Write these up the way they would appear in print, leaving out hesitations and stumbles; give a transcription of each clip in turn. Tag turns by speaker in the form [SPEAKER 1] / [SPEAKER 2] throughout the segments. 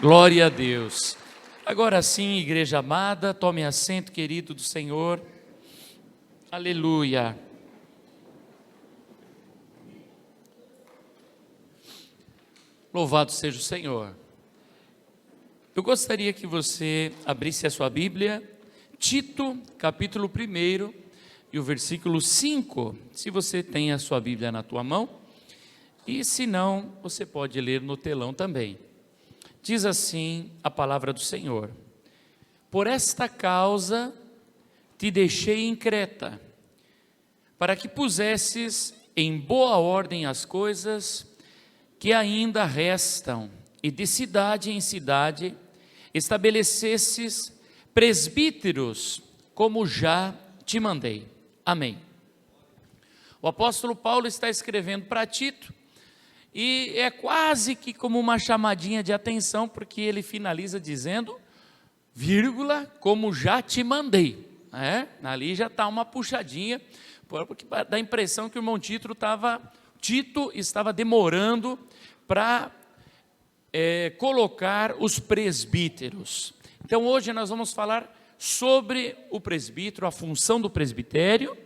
[SPEAKER 1] Glória a Deus. Agora sim, igreja amada, tome assento, querido do Senhor. Aleluia. Louvado seja o Senhor. Eu gostaria que você abrisse a sua Bíblia, Tito, capítulo 1, e o versículo 5, se você tem a sua Bíblia na tua mão, e se não, você pode ler no telão também. Diz assim a palavra do Senhor: por esta causa te deixei em Creta, para que pusesses em boa ordem as coisas que ainda restam, e de cidade em cidade estabelecesses presbíteros, como já te mandei. Amém. O apóstolo Paulo está escrevendo para Tito, e é quase que como uma chamadinha de atenção, porque ele finaliza dizendo, vírgula, como já te mandei. Ali já está uma puxadinha, porque dá a impressão que o irmão Tito estava demorando para colocar os presbíteros. Então hoje nós vamos falar sobre o presbítero, a função do presbitério,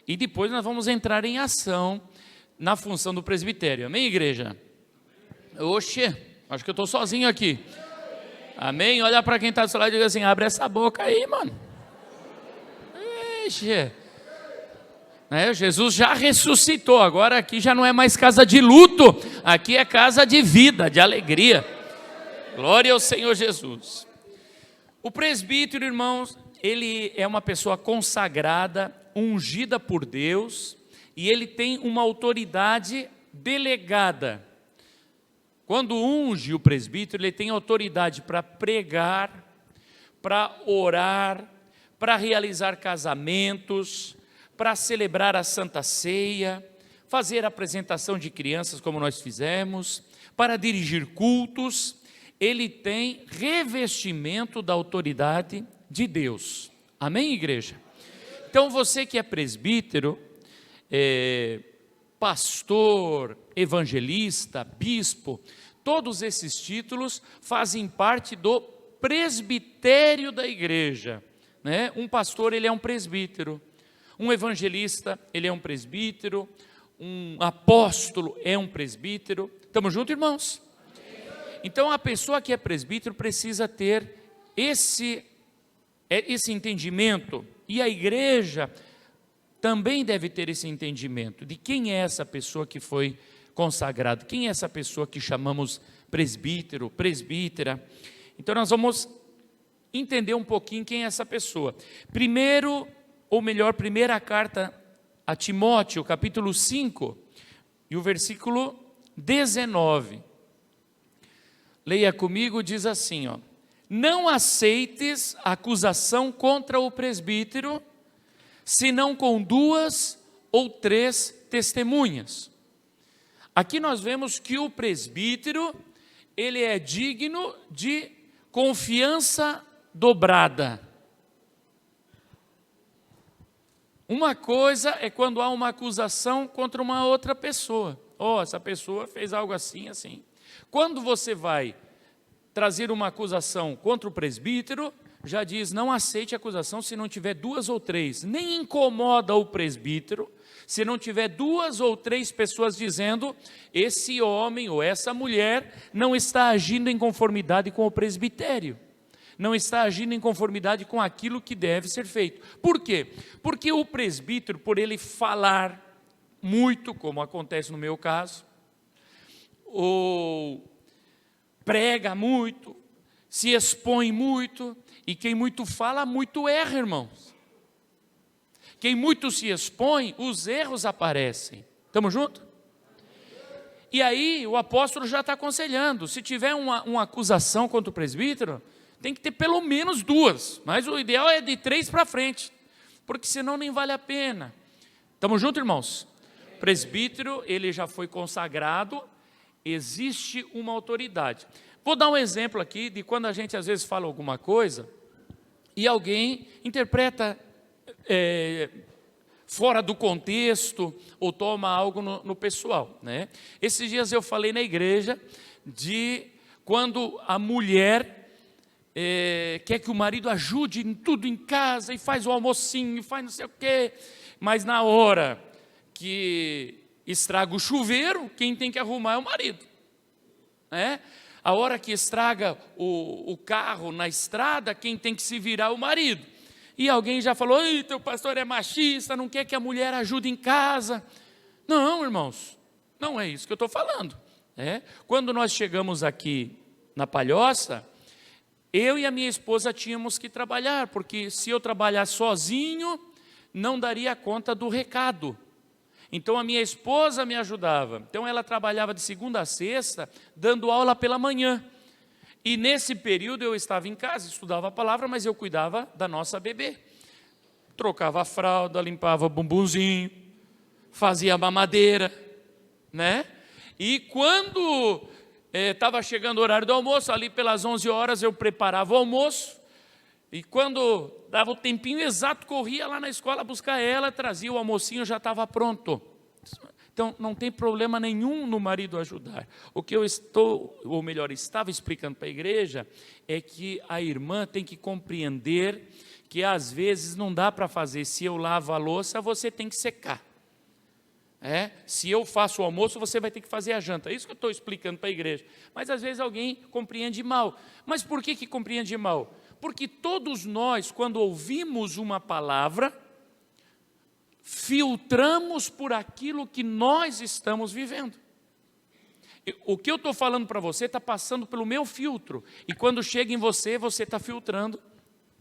[SPEAKER 1] e depois nós vamos entrar em ação na função do presbitério. Amém, igreja? Oxe, acho que eu estou sozinho aqui. Amém? Olha para quem está do seu lado e diga assim, abre essa boca aí, mano. Oxe. Jesus já ressuscitou, agora aqui já não é mais casa de luto, aqui é casa de vida, de alegria. Glória ao Senhor Jesus. O presbítero, irmãos, ele é uma pessoa consagrada, ungida por Deus, e ele tem uma autoridade delegada. Quando unge o presbítero, ele tem autoridade para pregar, para orar, para realizar casamentos, para celebrar a Santa Ceia, fazer a apresentação de crianças como nós fizemos, para dirigir cultos. Ele tem revestimento da autoridade de Deus. Amém, igreja? Então você que é presbítero, pastor, evangelista, bispo, todos esses títulos fazem parte do presbitério da igreja, né? Um pastor, ele é um presbítero, um evangelista, ele é um presbítero, um apóstolo é um presbítero. Estamos juntos, irmãos? Então a pessoa que é presbítero precisa ter esse entendimento, e a igreja também deve ter esse entendimento de quem é essa pessoa que foi consagrado, quem é essa pessoa que chamamos presbítero, presbítera. Então nós vamos entender um pouquinho quem é essa pessoa. Primeira carta a Timóteo, capítulo 5, e o versículo 19. Leia comigo, diz assim, não aceites acusação contra o presbítero, senão com 2 ou 3 testemunhas. Aqui nós vemos que o presbítero, ele é digno de confiança dobrada. Uma coisa é quando há uma acusação contra uma outra pessoa. Essa pessoa fez algo assim, assim. Quando você vai trazer uma acusação contra o presbítero, já diz, não aceite a acusação se não tiver 2 ou 3. Nem incomoda o presbítero se não tiver 2 ou 3 pessoas dizendo, esse homem ou essa mulher não está agindo em conformidade com o presbitério. Não está agindo em conformidade com aquilo que deve ser feito. Por quê? Porque o presbítero, por ele falar muito, como acontece no meu caso, ou prega muito, se expõe muito, e quem muito fala, muito erra, irmãos. Quem muito se expõe, os erros aparecem. Estamos juntos? E aí o apóstolo já está aconselhando, se tiver uma acusação contra o presbítero, tem que ter pelo menos 2, mas o ideal é de 3 para frente, porque senão nem vale a pena. Estamos juntos, irmãos? Presbítero, ele já foi consagrado, existe uma autoridade. Vou dar um exemplo aqui de quando a gente às vezes fala alguma coisa e alguém interpreta fora do contexto ou toma algo no pessoal, né? Esses dias eu falei na igreja de quando a mulher quer que o marido ajude em tudo em casa, e faz o almocinho, e faz não sei o quê, mas na hora que estraga o chuveiro, quem tem que arrumar é o marido. A hora que estraga o carro na estrada, quem tem que se virar é o marido. E alguém já falou: "Ei, teu pastor é machista, não quer que a mulher ajude em casa". Não, irmãos, não é isso que eu estou falando. Quando nós chegamos aqui na Palhoça, eu e a minha esposa tínhamos que trabalhar, porque se eu trabalhar sozinho, não daria conta do recado. Então a minha esposa me ajudava. Então ela trabalhava de segunda a sexta, dando aula pela manhã. E nesse período eu estava em casa, estudava a palavra, mas eu cuidava da nossa bebê. Trocava a fralda, limpava o bumbumzinho, fazia a mamadeira, E quando estava chegando o horário do almoço, ali pelas 11 horas eu preparava o almoço, e quando dava o tempinho exato, corria lá na escola buscar ela, trazia o almocinho, já estava pronto. Então não tem problema nenhum no marido ajudar. O que eu estava explicando para a igreja, é que a irmã tem que compreender que às vezes não dá para fazer. Se eu lavo a louça, você tem que secar. Se eu faço o almoço, você vai ter que fazer a janta. É isso que eu estou explicando para a igreja. Mas às vezes alguém compreende mal. Mas por que compreende mal? Porque todos nós, quando ouvimos uma palavra, filtramos por aquilo que nós estamos vivendo. O que eu estou falando para você está passando pelo meu filtro. E quando chega em você, você está filtrando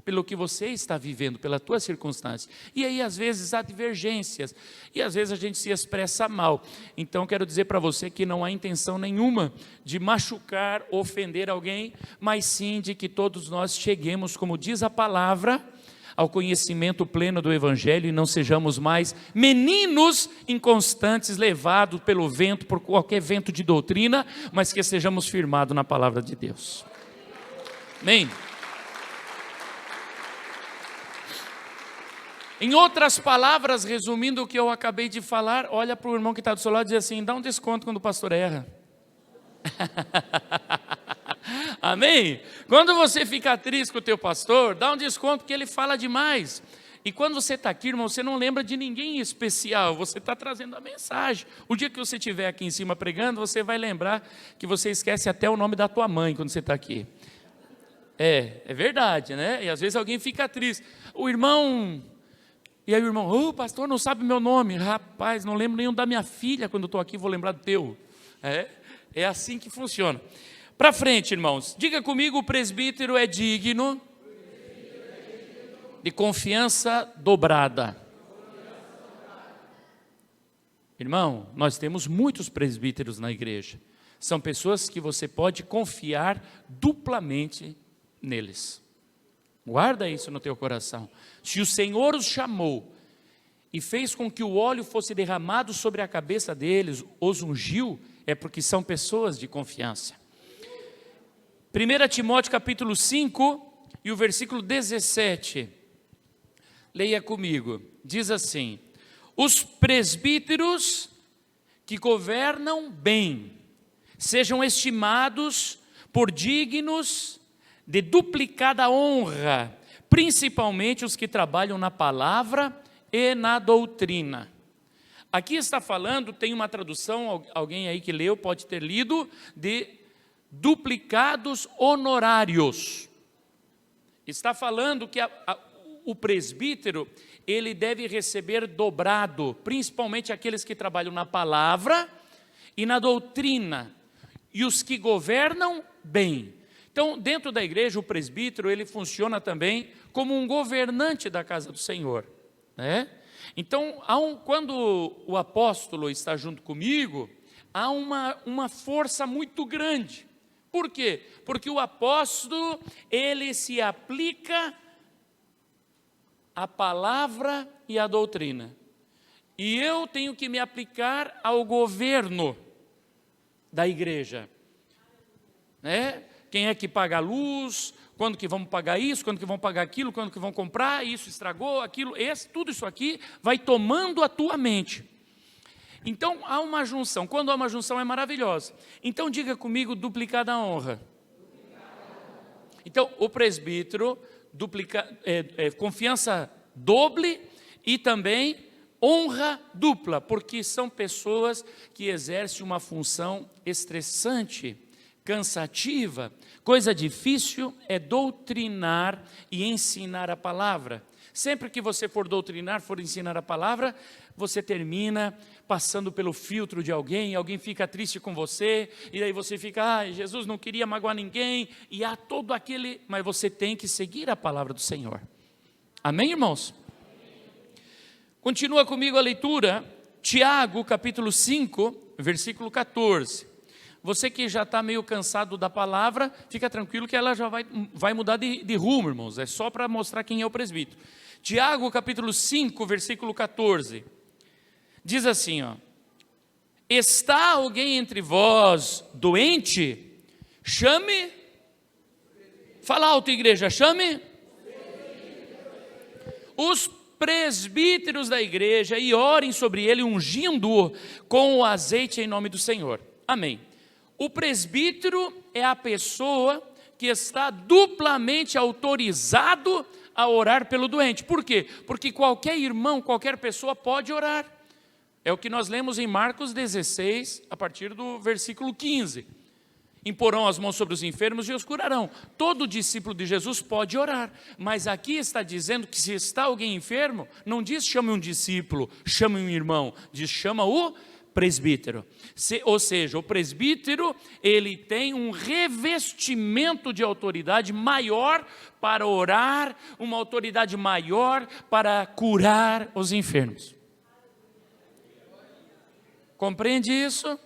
[SPEAKER 1] pelo que você está vivendo, pela tua circunstância. E aí, às vezes, há divergências, e às vezes a gente se expressa mal. Então, quero dizer para você que não há intenção nenhuma de machucar, ofender alguém, mas sim de que todos nós cheguemos, como diz a palavra, ao conhecimento pleno do Evangelho, e não sejamos mais meninos inconstantes, levados pelo vento, por qualquer vento de doutrina, mas que sejamos firmados na palavra de Deus. Amém? Em outras palavras, resumindo o que eu acabei de falar, olha para o irmão que está do seu lado e diz assim: dá um desconto quando o pastor erra. Amém? Quando você fica triste com o teu pastor, dá um desconto, porque ele fala demais. E quando você está aqui, irmão, você não lembra de ninguém especial, você está trazendo a mensagem. O dia que você estiver aqui em cima pregando, você vai lembrar que você esquece até o nome da tua mãe quando você está aqui. É verdade, E às vezes alguém fica triste. E aí o irmão: pastor, não sabe meu nome. Rapaz, não lembro nenhum da minha filha, quando eu estou aqui vou lembrar do teu. É assim que funciona. Para frente, irmãos, diga comigo: o presbítero é digno de confiança dobrada. Irmão, nós temos muitos presbíteros na igreja. São pessoas que você pode confiar duplamente neles. Guarda isso no teu coração. Se o Senhor os chamou e fez com que o óleo fosse derramado sobre a cabeça deles, os ungiu, é porque são pessoas de confiança. 1 Timóteo capítulo 5 e o versículo 17. Leia comigo. Diz assim: os presbíteros que governam bem sejam estimados por dignos de duplicada honra, principalmente os que trabalham na palavra e na doutrina. Aqui está falando, tem uma tradução, alguém aí que leu pode ter lido, de duplicados honorários. Está falando que o presbítero, ele deve receber dobrado, principalmente aqueles que trabalham na palavra e na doutrina, e os que governam bem. Então, dentro da igreja, o presbítero, ele funciona também como um governante da casa do Senhor. Então, quando o apóstolo está junto comigo, há uma força muito grande. Por quê? Porque o apóstolo, ele se aplica à palavra e à doutrina. E eu tenho que me aplicar ao governo da igreja. Quem é que paga a luz, quando que vamos pagar isso, quando que vão pagar aquilo, quando que vão comprar, isso estragou, aquilo, tudo isso aqui vai tomando a tua mente. Então há uma junção, quando há uma junção é maravilhosa. Então diga comigo: duplicada honra. Então, o presbítero, confiança doble e também honra dupla, porque são pessoas que exercem uma função estressante, cansativa. Coisa difícil é doutrinar e ensinar a palavra. Sempre que você for doutrinar, for ensinar a palavra, você termina passando pelo filtro de alguém fica triste com você, e aí você fica, Jesus não queria magoar ninguém, e há todo aquele, mas você tem que seguir a palavra do Senhor. Amém, irmãos? Continua comigo a leitura, Tiago, capítulo 5, versículo 14. Você que já está meio cansado da palavra, fica tranquilo que ela já vai mudar de rumo, irmãos. É só para mostrar quem é o presbítero. Tiago, capítulo 5, versículo 14. Diz assim, está alguém entre vós doente? Chame. Fala alto, igreja, chame. Os presbíteros da igreja e orem sobre ele, ungindo-o com o azeite em nome do Senhor. Amém. O presbítero é a pessoa que está duplamente autorizado a orar pelo doente. Por quê? Porque qualquer irmão, qualquer pessoa pode orar. É o que nós lemos em Marcos 16, a partir do versículo 15. Imporão as mãos sobre os enfermos e os curarão. Todo discípulo de Jesus pode orar, mas aqui está dizendo que se está alguém enfermo, não diz chame um discípulo, chame um irmão, diz chama o presbítero. Ou seja, o presbítero, ele tem um revestimento de autoridade maior para orar, uma autoridade maior para curar os enfermos. Compreende isso?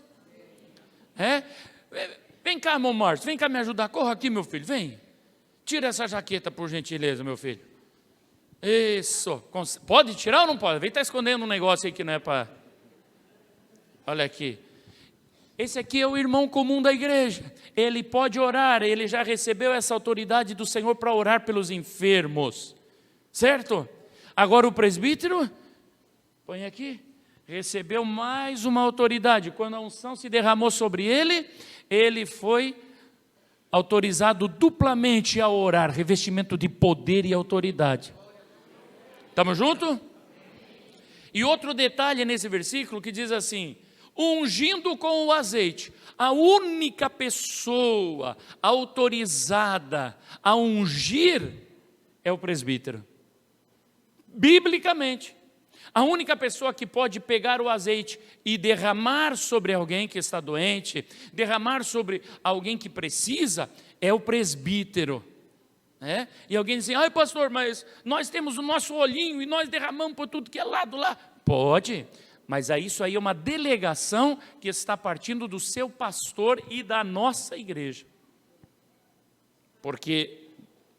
[SPEAKER 1] Vem cá, irmão Márcio, vem cá me ajudar, corra aqui, meu filho, vem. Tira essa jaqueta, por gentileza, meu filho. Isso, pode tirar ou não pode? Vem estar escondendo um negócio aí que não é para... Olha aqui, esse aqui é o irmão comum da igreja, ele pode orar, ele já recebeu essa autoridade do Senhor para orar pelos enfermos, certo? Agora o presbítero, põe aqui, recebeu mais uma autoridade, quando a unção se derramou sobre ele, ele foi autorizado duplamente a orar, revestimento de poder e autoridade. Estamos juntos? E outro detalhe nesse versículo que diz assim, ungindo com o azeite, a única pessoa autorizada a ungir é o presbítero. Biblicamente, a única pessoa que pode pegar o azeite e derramar sobre alguém que está doente, derramar sobre alguém que precisa, é o presbítero. E alguém diz assim, ai pastor, mas nós temos o nosso olhinho e nós derramamos por tudo que é lado lá. Pode, mas isso aí é uma delegação que está partindo do seu pastor e da nossa igreja. Porque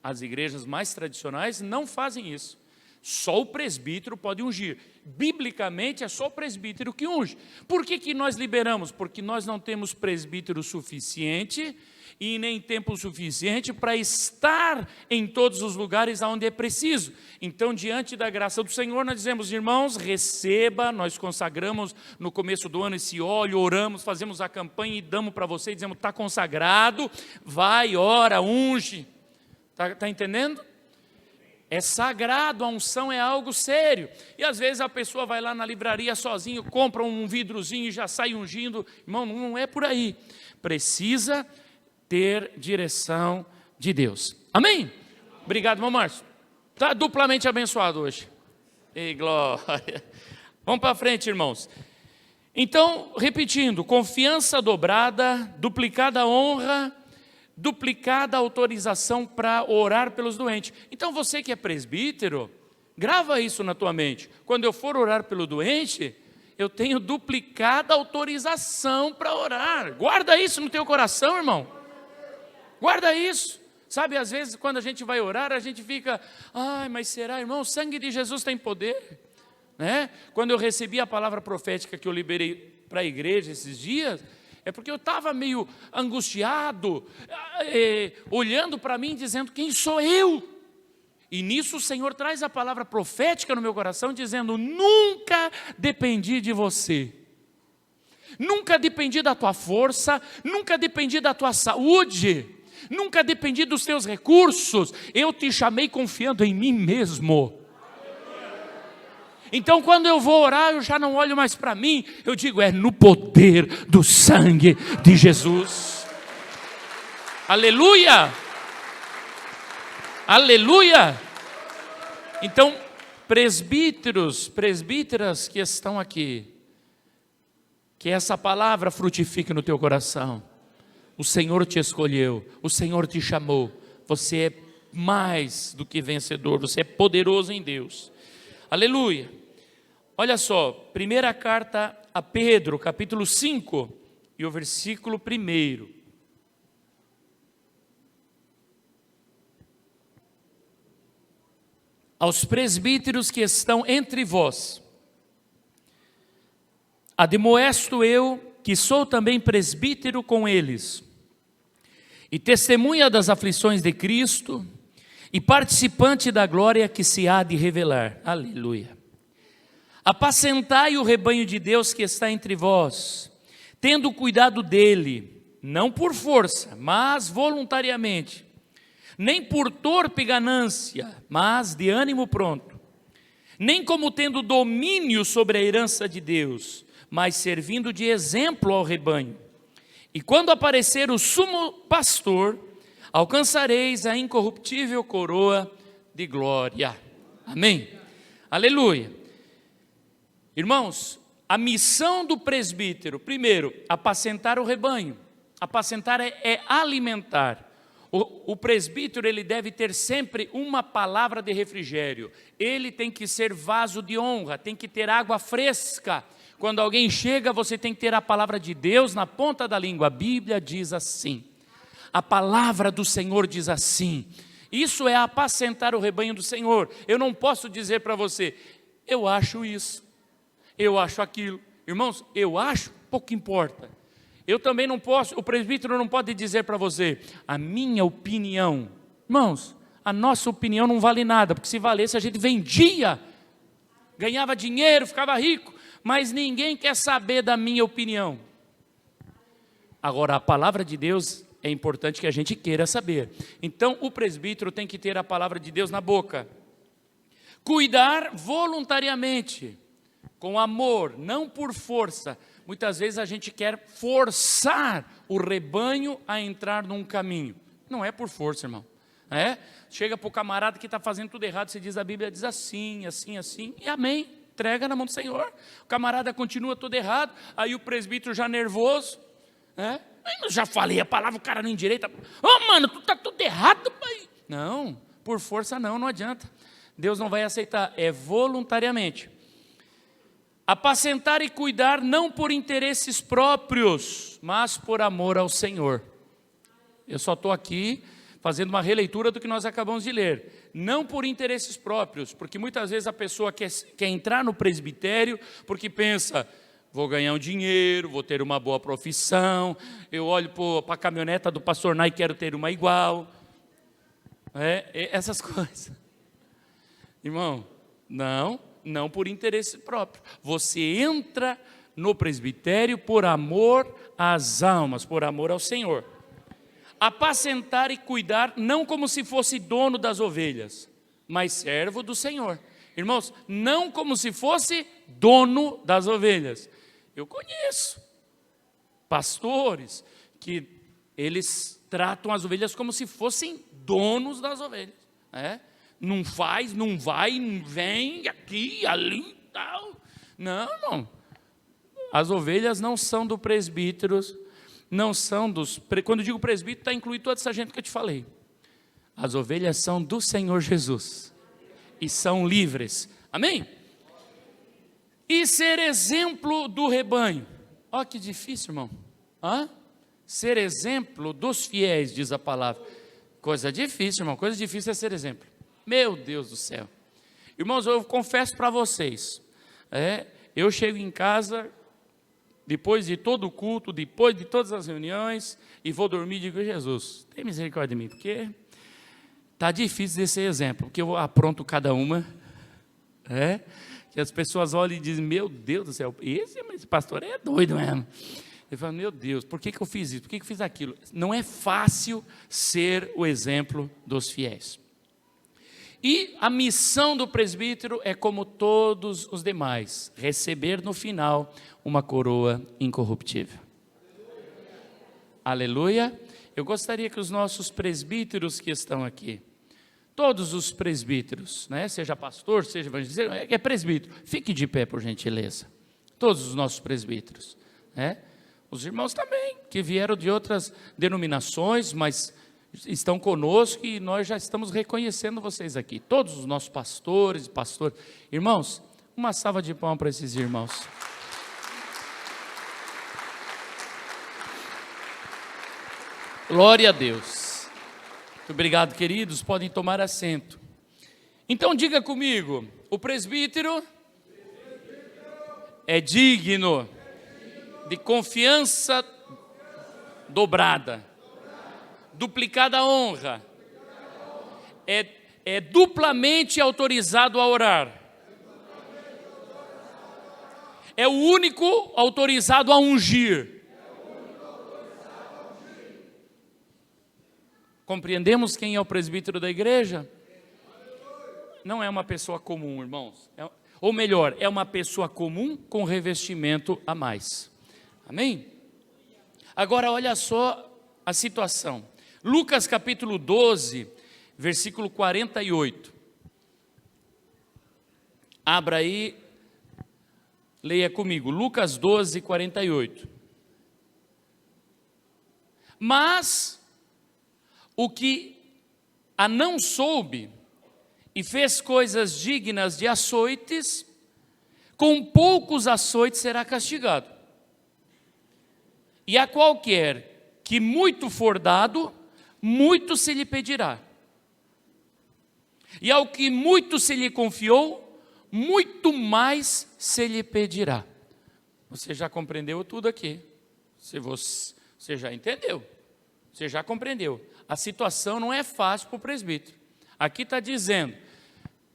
[SPEAKER 1] as igrejas mais tradicionais não fazem isso. Só o presbítero pode ungir. Biblicamente é só o presbítero que unge. Por que nós liberamos? Porque nós não temos presbítero suficiente e nem tempo suficiente para estar em todos os lugares onde é preciso. Então, diante da graça do Senhor, nós dizemos, irmãos, receba, nós consagramos no começo do ano esse óleo, oramos, fazemos a campanha e damos para você, e dizemos, está consagrado, vai, ora, unge. Está entendendo? É sagrado, a unção é algo sério. E às vezes a pessoa vai lá na livraria sozinho, compra um vidrozinho e já sai ungindo. Irmão, não é por aí. Precisa ter direção de Deus. Amém? Obrigado, irmão Márcio. Está duplamente abençoado hoje. E glória. Vamos para frente, irmãos. Então, repetindo, confiança dobrada, duplicada honra, duplicada autorização para orar pelos doentes. Então você que é presbítero, grava isso na tua mente. Quando eu for orar pelo doente, eu tenho duplicada autorização para orar. Guarda isso no teu coração, irmão. Guarda isso. Sabe, às vezes quando a gente vai orar, a gente fica, ai, mas será, irmão, o sangue de Jesus tem poder, né? Quando eu recebi a palavra profética que eu liberei para a igreja esses dias, é porque eu estava meio angustiado, olhando para mim, dizendo, quem sou eu? E nisso o Senhor traz a palavra profética no meu coração, dizendo, nunca dependi de você. Nunca dependi da tua força, nunca dependi da tua saúde. nunca dependi dos teus recursos, eu te chamei confiando em mim mesmo. Então quando eu vou orar, eu já não olho mais para mim, eu digo, é no poder do sangue de Jesus. Aleluia! Aleluia! Então, presbíteros, presbíteras que estão aqui, que essa palavra frutifique no teu coração. O Senhor te escolheu, o Senhor te chamou, você é mais do que vencedor, você é poderoso em Deus. Aleluia! Olha só, primeira carta a Pedro, capítulo 5, e o versículo 1. Aos presbíteros que estão entre vós, admoesto eu, que sou também presbítero com eles, e testemunha das aflições de Cristo, e participante da glória que se há de revelar. Aleluia. Apacentai o rebanho de Deus que está entre vós, tendo cuidado dele, não por força, mas voluntariamente, nem por torpe ganância, mas de ânimo pronto, nem como tendo domínio sobre a herança de Deus, mas servindo de exemplo ao rebanho. E quando aparecer o sumo pastor, alcançareis a incorruptível coroa de glória. Amém? Aleluia. Irmãos, a missão do presbítero, primeiro, apacentar o rebanho. Apacentar é alimentar. O presbítero, ele deve ter sempre uma palavra de refrigério. Ele tem que ser vaso de honra, tem que ter água fresca. Quando alguém chega, você tem que ter a palavra de Deus na ponta da língua. A Bíblia diz assim. A palavra do Senhor diz assim. Isso é apacentar o rebanho do Senhor. Eu não posso dizer para você, eu acho isso, eu acho aquilo. Irmãos, eu acho, pouco importa. Eu também não posso, o presbítero não pode dizer para você, a minha opinião. Irmãos, a nossa opinião não vale nada, porque se valesse a gente vendia, ganhava dinheiro, ficava rico, mas ninguém quer saber da minha opinião. Agora, a palavra de Deus é importante que a gente queira saber. Então, o presbítero tem que ter a palavra de Deus na boca. Cuidar voluntariamente, com amor, não por força. Muitas vezes a gente quer forçar o rebanho a entrar num caminho. Não é por força, irmão. Chega para o camarada que está fazendo tudo errado, você diz, a Bíblia diz assim, assim, assim, e amém. Entrega na mão do Senhor. O camarada continua tudo errado, aí o presbítero já nervoso, eu já falei a palavra, o cara não endireita. Mano, tu está tudo errado, pai. Não, por força não adianta. Deus não vai aceitar, é voluntariamente. Apacentar e cuidar não por interesses próprios, mas por amor ao Senhor. Eu só estou aqui fazendo uma releitura do que nós acabamos de ler. Não por interesses próprios, porque muitas vezes a pessoa quer entrar no presbitério porque pensa, vou ganhar um dinheiro, vou ter uma boa profissão, eu olho para a caminhoneta do pastor Nai e quero ter uma igual. Essas coisas. Irmão, não por interesse próprio. Você entra no presbitério por amor às almas, por amor ao Senhor. Apacentar e cuidar, não como se fosse dono das ovelhas, mas servo do Senhor. Irmãos, não como se fosse dono das ovelhas. Eu conheço pastores que eles tratam as ovelhas como se fossem donos das ovelhas. Não faz, não vai, não vem aqui, ali e tal. Não, irmão. As ovelhas não são do presbítero, não são dos... Quando eu digo presbítero, está incluído toda essa gente que eu te falei. As ovelhas são do Senhor Jesus. E são livres. Amém? E ser exemplo do rebanho. Olha que difícil, irmão. Ser exemplo dos fiéis, diz a palavra. Coisa difícil, irmão. Coisa difícil é ser exemplo. Meu Deus do céu. Irmãos, eu confesso para vocês. Eu chego em casa, depois de todo o culto, depois de todas as reuniões, e vou dormir e digo, Jesus, tem misericórdia de mim, porque está difícil de ser exemplo, porque eu apronto cada uma, que as pessoas olham e dizem, meu Deus do céu, esse pastor é doido mesmo. Ele fala, meu Deus, por que eu fiz isso? Por que eu fiz aquilo? Não é fácil ser o exemplo dos fiéis. E a missão do presbítero é como todos os demais, receber no final uma coroa incorruptível. Aleluia. Eu gostaria que os nossos presbíteros que estão aqui, todos os presbíteros, né, seja pastor, seja evangelista, é presbítero, fique de pé por gentileza. Todos os nossos presbíteros, né? Os irmãos também, que vieram de outras denominações, mas estão conosco e nós já estamos reconhecendo vocês aqui. Todos os nossos pastores. Irmãos, uma salva de palmas para esses irmãos. Glória a Deus. Muito obrigado, queridos. Podem tomar assento. Então diga comigo, o presbítero é digno de confiança dobrada, duplicada honra, é duplamente autorizado a orar, é o único autorizado a ungir. Compreendemos quem é o presbítero da igreja? Não é uma pessoa comum, irmãos, ou melhor, é uma pessoa comum com revestimento a mais. Amém? Agora olha só a situação. Lucas capítulo 12, versículo 48. Abra aí, leia comigo. Lucas 12, 48. Mas o que a não soube e fez coisas dignas de açoites, com poucos açoites será castigado. E a qualquer que muito for dado, muito se lhe pedirá. E ao que muito se lhe confiou, muito mais se lhe pedirá. Você já compreendeu tudo aqui. Você já entendeu. Você já compreendeu. A situação não é fácil para o presbítero. Aqui está dizendo,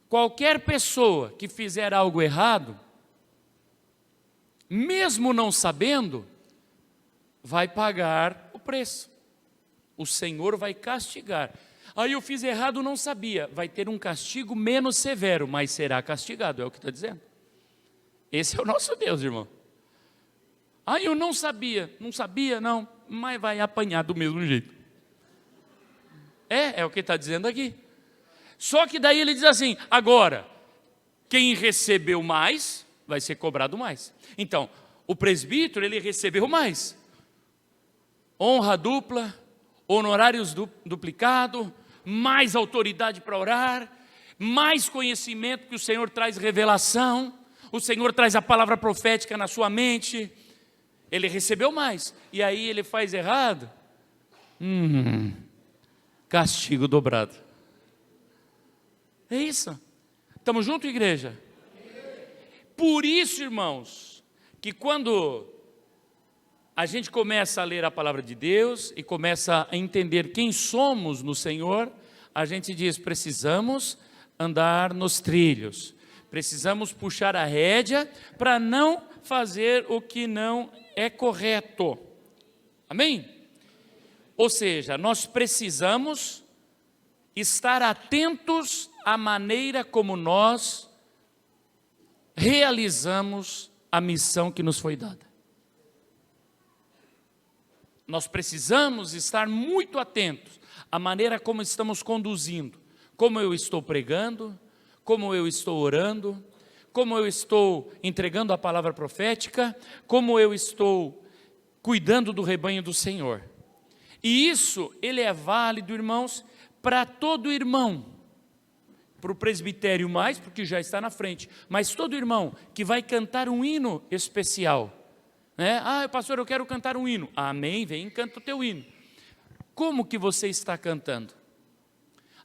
[SPEAKER 1] qualquer pessoa que fizer algo errado, mesmo não sabendo, vai pagar o preço. O Senhor vai castigar. Aí eu fiz errado, não sabia. Vai ter um castigo menos severo, mas será castigado, é o que está dizendo. Esse é o nosso Deus, irmão. Aí eu não sabia, não, mas vai apanhar do mesmo jeito. É o que está dizendo aqui. Só que daí ele diz assim, agora, quem recebeu mais, vai ser cobrado mais. Então, o presbítero, ele recebeu mais. Honra dupla, honorários duplicado, mais autoridade para orar, mais conhecimento, que o Senhor traz revelação, o Senhor traz a palavra profética na sua mente, ele recebeu mais, e aí ele faz errado, castigo dobrado. É isso. Estamos juntos, igreja? Por isso, irmãos, que quando a gente começa a ler a palavra de Deus e começa a entender quem somos no Senhor, a gente diz, precisamos andar nos trilhos, precisamos puxar a rédea para não fazer o que não é correto. Amém? Ou seja, nós precisamos estar atentos à maneira como nós realizamos a missão que nos foi dada. Nós precisamos estar muito atentos à maneira como estamos conduzindo, como eu estou pregando, como eu estou orando, como eu estou entregando a palavra profética, como eu estou cuidando do rebanho do Senhor. E isso, ele é válido, irmãos, para todo irmão, para o presbitério mais, porque já está na frente, mas todo irmão que vai cantar um hino especial, né? Pastor, eu quero cantar um hino. Amém, vem, canta o teu hino. Como que você está cantando?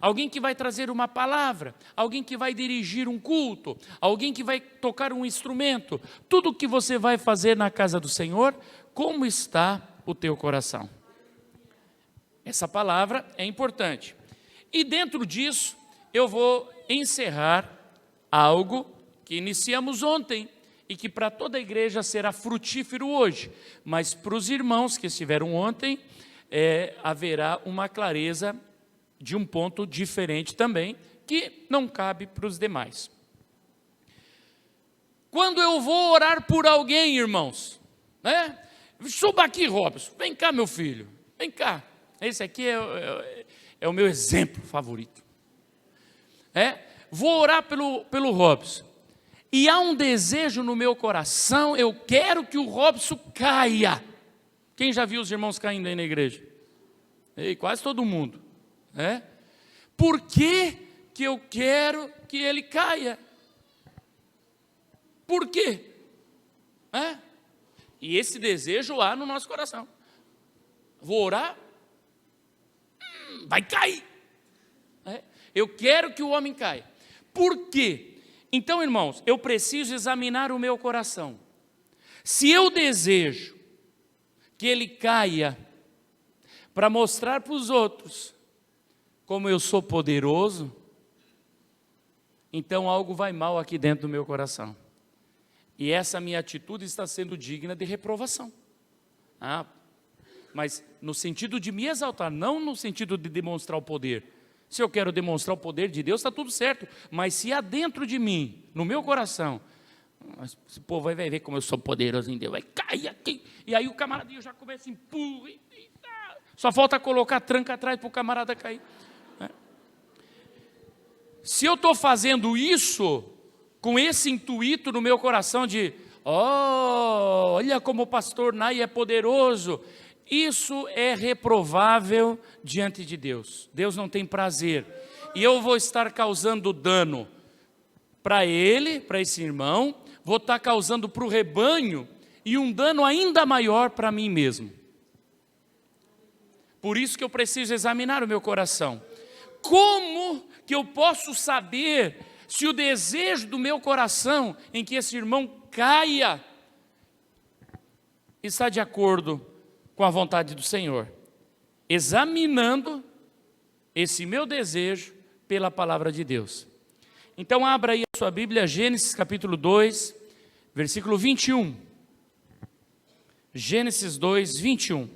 [SPEAKER 1] Alguém que vai trazer uma palavra, alguém que vai dirigir um culto, alguém que vai tocar um instrumento, tudo que você vai fazer na casa do Senhor, como está o teu coração? Essa palavra é importante. E dentro disso, eu vou encerrar algo que iniciamos ontem, e e que para toda a igreja será frutífero hoje, mas para os irmãos que estiveram ontem, haverá uma clareza de um ponto diferente também, que não cabe para os demais. Quando eu vou orar por alguém, irmãos, né? Suba aqui, Robson, vem cá, meu filho, vem cá. Esse aqui é o meu exemplo favorito. Vou orar pelo Robson. E há um desejo no meu coração, eu quero que o Robson caia. Quem já viu os irmãos caindo aí na igreja? Quase todo mundo. Por que eu quero que ele caia? Por quê? E esse desejo há no nosso coração. Vou orar, vai cair. Eu quero que o homem caia. Por quê? Então, irmãos, eu preciso examinar o meu coração. Se eu desejo que ele caia para mostrar para os outros como eu sou poderoso, então algo vai mal aqui dentro do meu coração. E essa minha atitude está sendo digna de reprovação. Mas no sentido de me exaltar, não no sentido de demonstrar o poder. Se eu quero demonstrar o poder de Deus, está tudo certo. Mas se há dentro de mim, no meu coração, esse povo vai ver como eu sou poderoso em Deus, vai cair aqui. E aí o camaradinho já começa a empurrar. Só falta colocar tranca atrás para o camarada cair. Se eu estou fazendo isso com esse intuito no meu coração de, olha como o pastor Nai é poderoso, isso é reprovável diante de Deus. Deus não tem prazer. E eu vou estar causando dano para ele, para esse irmão, vou estar causando para o rebanho e um dano ainda maior para mim mesmo. Por isso que eu preciso examinar o meu coração. Como que eu posso saber se o desejo do meu coração em que esse irmão caia está de acordo com a vontade do Senhor? Examinando esse meu desejo pela palavra de Deus. Então abra aí a sua Bíblia, Gênesis capítulo 2, versículo 21. Gênesis 2, 21.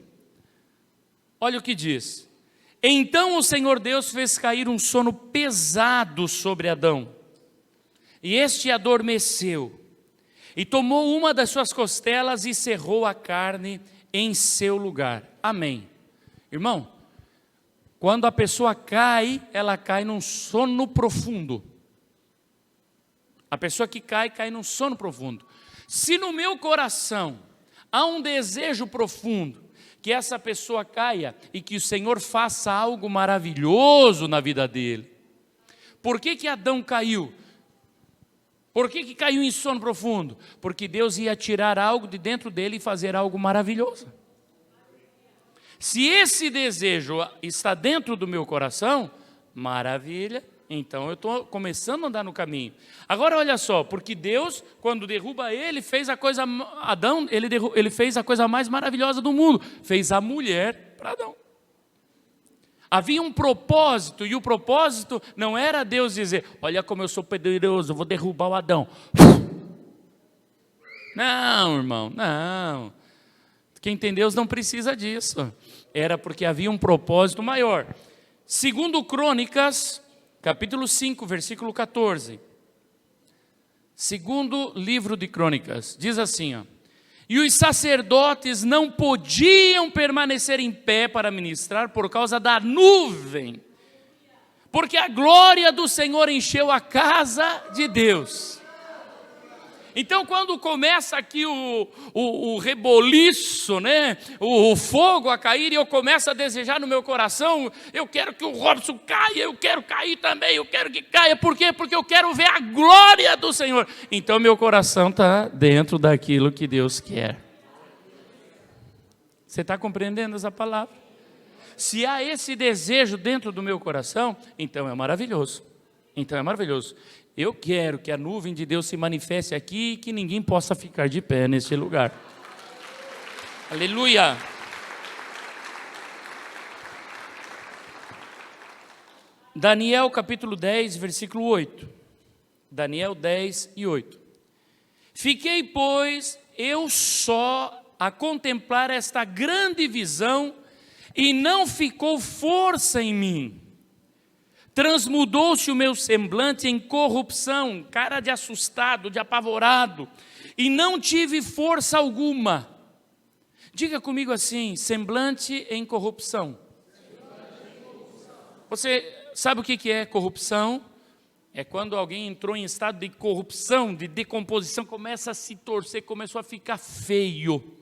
[SPEAKER 1] Olha o que diz. Então o Senhor Deus fez cair um sono pesado sobre Adão, e este adormeceu, e tomou uma das suas costelas e cerrou a carne em seu lugar. Amém. Irmão, quando a pessoa cai, ela cai num sono profundo. A pessoa que cai num sono profundo. Se no meu coração há um desejo profundo, que essa pessoa caia e que o Senhor faça algo maravilhoso na vida dele. Por que Adão caiu? Por que caiu em sono profundo? Porque Deus ia tirar algo de dentro dele e fazer algo maravilhoso. Se esse desejo está dentro do meu coração, maravilha, então eu estou começando a andar no caminho. Agora olha só, porque Deus, quando derruba ele, fez a coisa, Adão, ele fez a coisa mais maravilhosa do mundo, fez a mulher para Adão. Havia um propósito, e o propósito não era Deus dizer, olha como eu sou poderoso, vou derrubar o Adão. Não, irmão, não. Quem tem Deus não precisa disso. Era porque havia um propósito maior. Segundo Crônicas, capítulo 5, versículo 14. Segundo livro de Crônicas, diz assim, e os sacerdotes não podiam permanecer em pé para ministrar por causa da nuvem, porque a glória do Senhor encheu a casa de Deus. Então, quando começa aqui o reboliço, né? O fogo a cair, e eu começo a desejar no meu coração, eu quero que o Robson caia, eu quero cair também, eu quero que caia. Por quê? Porque eu quero ver a glória do Senhor. Então, meu coração está dentro daquilo que Deus quer. Você está compreendendo essa palavra? Se há esse desejo dentro do meu coração, então é maravilhoso. Então é maravilhoso. Eu quero que a nuvem de Deus se manifeste aqui e que ninguém possa ficar de pé neste lugar. Aleluia! Daniel capítulo 10, versículo 8. Daniel 10 e 8. Fiquei, pois, eu só a contemplar esta grande visão, e não ficou força em mim. Transmudou-se o meu semblante em corrupção, cara de assustado, de apavorado, e não tive força alguma. Diga comigo assim: semblante em corrupção. Você sabe o que é corrupção? É quando alguém entrou em estado de corrupção, de decomposição, começa a se torcer, começou a ficar feio.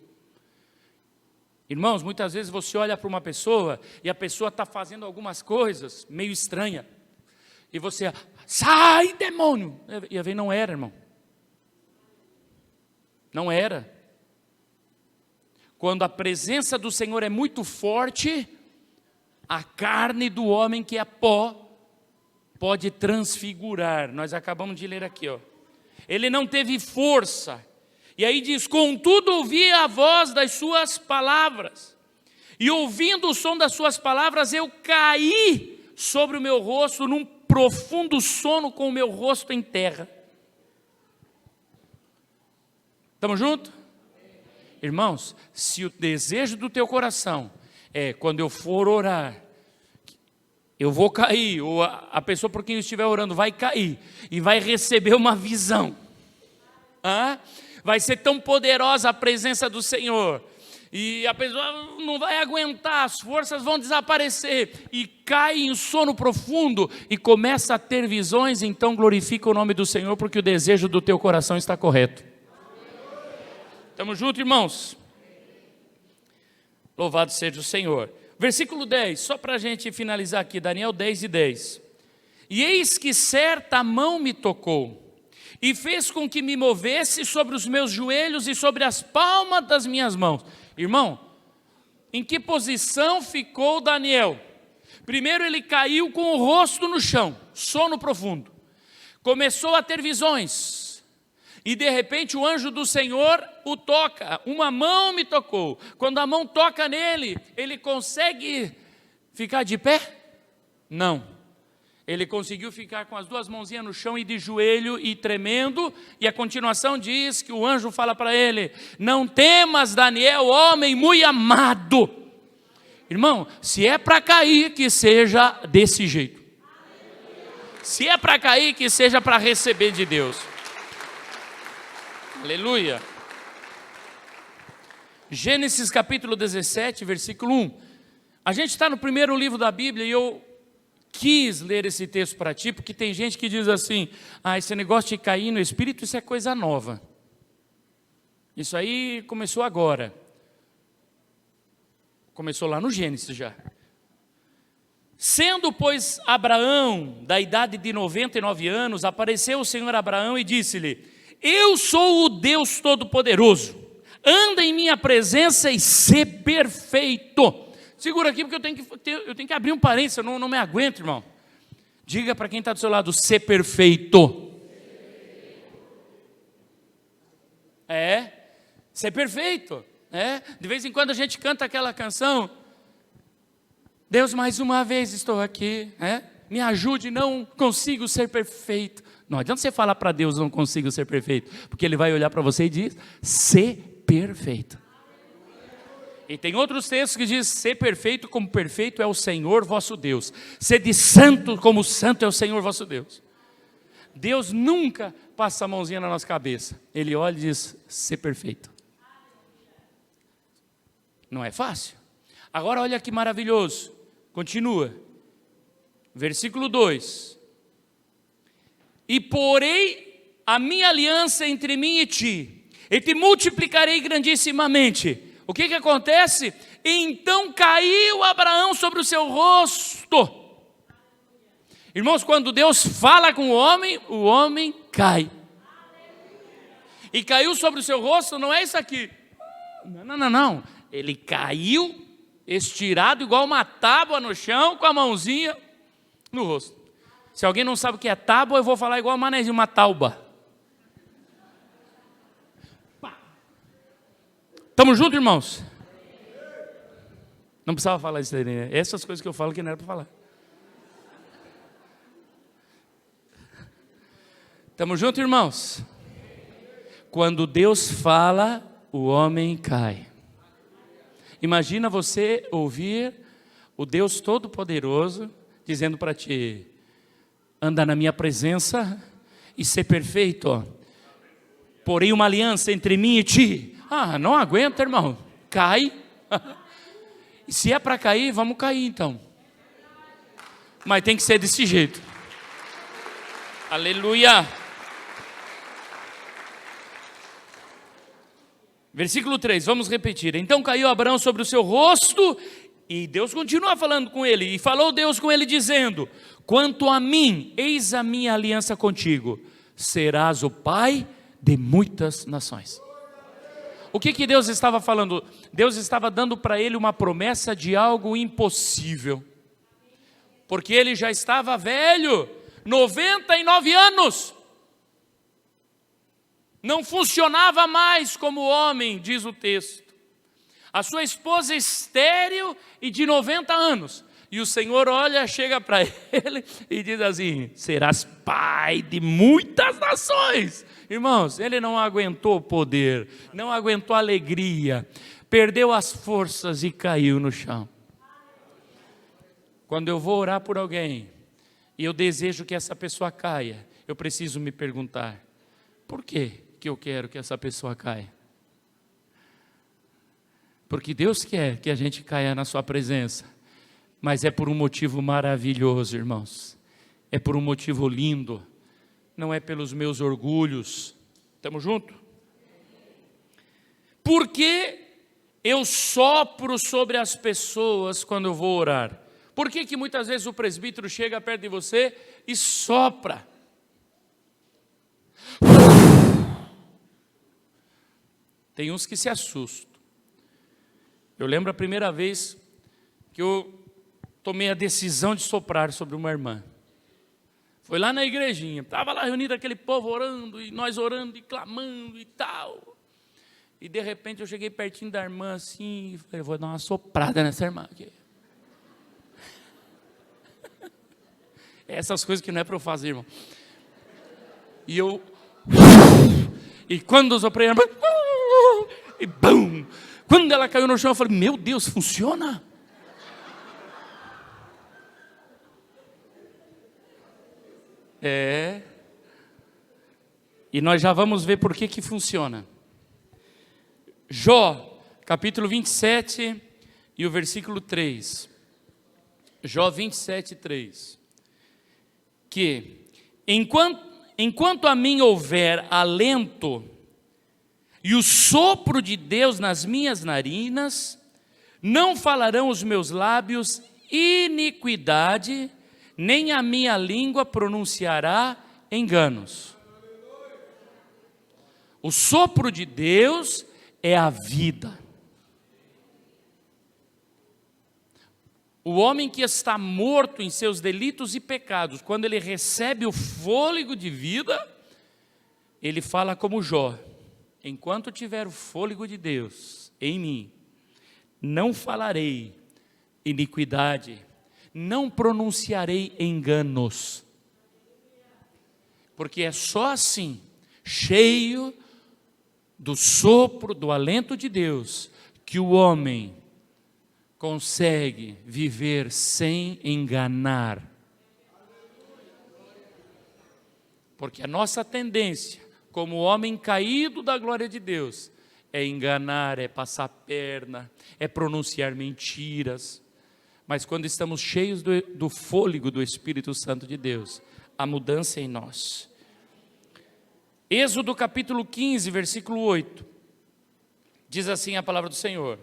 [SPEAKER 1] Irmãos, muitas vezes você olha para uma pessoa e a pessoa está fazendo algumas coisas meio estranhas. E você, sai demônio! E a vez não era, irmão. Não era. Quando a presença do Senhor é muito forte, a carne do homem que é pó pode transfigurar. Nós acabamos de ler aqui, ó. Ele não teve força. E aí diz: contudo ouvi a voz das suas palavras, e ouvindo o som das suas palavras, eu caí sobre o meu rosto, num profundo sono, com o meu rosto em terra. Estamos juntos? Irmãos, se o desejo do teu coração é, quando eu for orar, eu vou cair, ou a pessoa por quem eu estiver orando vai cair, e vai receber uma visão, vai ser tão poderosa a presença do Senhor, e a pessoa não vai aguentar, as forças vão desaparecer, e cai em sono profundo, e começa a ter visões. Então glorifica o nome do Senhor, porque o desejo do teu coração está correto. Estamos juntos, irmãos? Louvado seja o Senhor. Versículo 10, só para a gente finalizar aqui, Daniel 10:10. E eis que certa mão me tocou, e fez com que me movesse sobre os meus joelhos e sobre as palmas das minhas mãos. Irmão, em que posição ficou Daniel? Primeiro ele caiu com o rosto no chão, sono profundo. Começou a ter visões. E de repente o anjo do Senhor o toca, uma mão me tocou. Quando a mão toca nele, ele consegue ficar de pé? Não. Ele conseguiu ficar com as duas mãozinhas no chão e de joelho e tremendo. E a continuação diz que o anjo fala para ele: não temas, Daniel, homem muito amado. Irmão, se é para cair, que seja desse jeito. Se é para cair, que seja para receber de Deus. Aleluia. Gênesis capítulo 17, versículo 1. A gente está no primeiro livro da Bíblia e eu quis ler esse texto para ti, porque tem gente que diz assim: esse negócio de cair no Espírito, isso é coisa nova. Isso aí começou agora. Começou lá no Gênesis já. Sendo, pois, Abraão da idade de 99 anos, apareceu o Senhor a Abraão e disse-lhe: eu sou o Deus Todo-Poderoso, anda em minha presença e sê perfeito. Segura aqui, porque eu tenho que abrir um parênteses, eu não me aguento, irmão. Diga para quem está do seu lado: sê perfeito. Ser perfeito. De vez em quando a gente canta aquela canção: Deus, mais uma vez estou aqui, me ajude, não consigo ser perfeito. Não adianta você falar para Deus: não consigo ser perfeito, porque Ele vai olhar para você e diz: ser perfeito. E tem outros textos que diz: ser perfeito como perfeito é o Senhor vosso Deus, sede santo como santo é o Senhor vosso Deus. Deus nunca passa a mãozinha na nossa cabeça, Ele olha e diz: ser perfeito. Não é fácil. Agora olha que maravilhoso, continua, versículo 2: e porei a minha aliança entre mim e te multiplicarei grandissimamente. O que acontece? Então caiu Abraão sobre o seu rosto. Irmãos, quando Deus fala com o homem cai. E caiu sobre o seu rosto, não é isso aqui. Não. Ele caiu estirado igual uma tábua no chão, com a mãozinha no rosto. Se alguém não sabe o que é tábua, eu vou falar igual a manezinho, uma tauba. Estamos juntos, irmãos? Não precisava falar isso aí, né? Essas coisas que eu falo que não era para falar. Estamos juntos, irmãos? Quando Deus fala, o homem cai. Imagina você ouvir o Deus Todo-Poderoso dizendo para ti: anda na minha presença e ser perfeito. Porém uma aliança entre mim e ti. Ah, não aguenta, irmão. Cai. E se é para cair, vamos cair então. Mas tem que ser desse jeito. Aleluia. Versículo 3, vamos repetir. Então caiu Abraão sobre o seu rosto, e Deus continua falando com ele. E falou Deus com ele dizendo: quanto a mim, eis a minha aliança contigo, serás o pai de muitas nações. O que Deus estava falando? Deus estava dando para ele uma promessa de algo impossível. Porque ele já estava velho, 99 anos. Não funcionava mais como homem, diz o texto. A sua esposa estéril e de 90 anos. E o Senhor olha, chega para ele e diz assim: serás pai de muitas nações. Irmãos, ele não aguentou poder, não aguentou alegria, perdeu as forças e caiu no chão. Quando eu vou orar por alguém e eu desejo que essa pessoa caia, eu preciso me perguntar: por quê que eu quero que essa pessoa caia? Porque Deus quer que a gente caia na sua presença, mas é por um motivo maravilhoso, irmãos. É por um motivo lindo, não é pelos meus orgulhos. Estamos juntos? Porque eu sopro sobre as pessoas quando eu vou orar. Por que muitas vezes o presbítero chega perto de você e sopra? Tem uns que se assustam. Eu lembro a primeira vez que eu tomei a decisão de soprar sobre uma irmã. Foi lá na igrejinha, estava lá reunido aquele povo orando, e nós orando e clamando e tal. E de repente eu cheguei pertinho da irmã assim, e falei: vou dar uma soprada nessa irmã aqui. Essas coisas que não é para eu fazer, irmão. E eu... E quando eu soprei a irmã... E bum! Quando ela caiu no chão, eu falei: meu Deus, funciona? É. E nós já vamos ver por que funciona. Jó, capítulo 27 e o versículo 3. Jó 27, 3. Que enquanto a mim houver alento e o sopro de Deus nas minhas narinas, não falarão os meus lábios iniquidade, nem a minha língua pronunciará enganos. O sopro de Deus é a vida. O homem que está morto em seus delitos e pecados, quando ele recebe o fôlego de vida, ele fala como Jó: enquanto tiver o fôlego de Deus em mim, não falarei iniquidade, não pronunciarei enganos. Porque é só assim, cheio do sopro, do alento de Deus, que o homem consegue viver sem enganar. Porque a nossa tendência, como homem caído da glória de Deus, é enganar, é passar perna, é pronunciar mentiras. Mas quando estamos cheios do fôlego do Espírito Santo de Deus, a mudança é em nós. Êxodo capítulo 15, versículo 8, diz assim a palavra do Senhor: